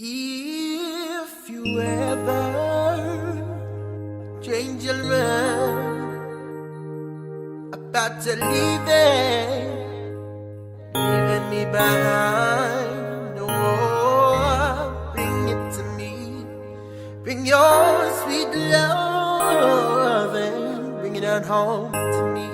If you ever change your mind about to leaving me behind, oh, bring it to me. Bring your sweet love and bring it on home to me.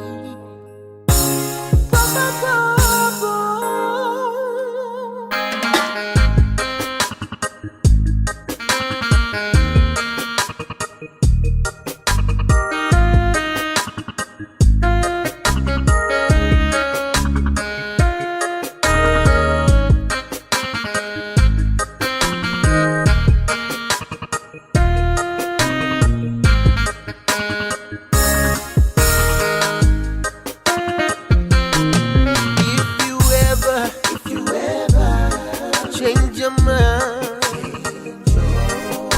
Change your mind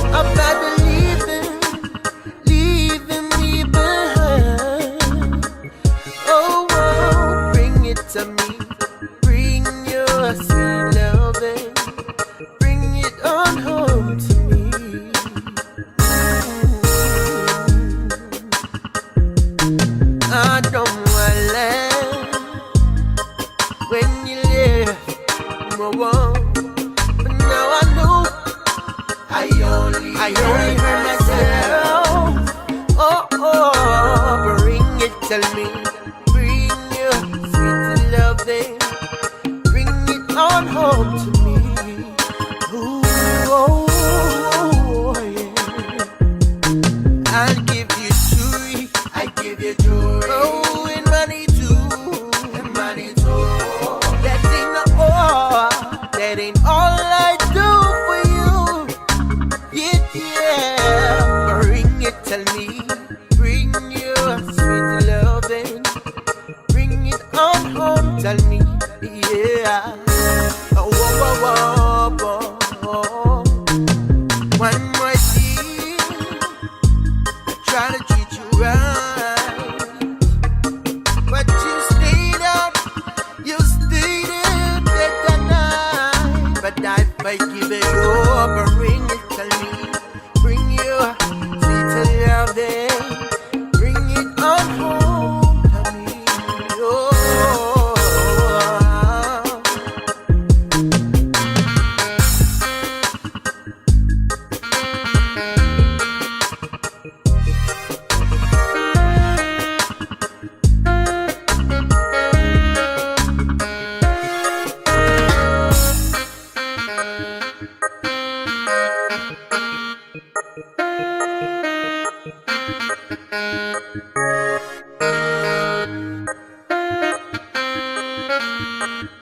about the leaving me behind. Oh, bring it to me. Bring your sweet loving. Bring it on home to me. I don't want land when you left. I only hurt myself. Oh, bring it to me. Bring your sweet loving. Bring it on home to me. Ooh, yeah. I'll give you joy. I give you joy. Oh, and money too. And money too. That ain't all I do for you. Yeah, bring it to me. Bring your sweet loving. Bring it on home, tell me.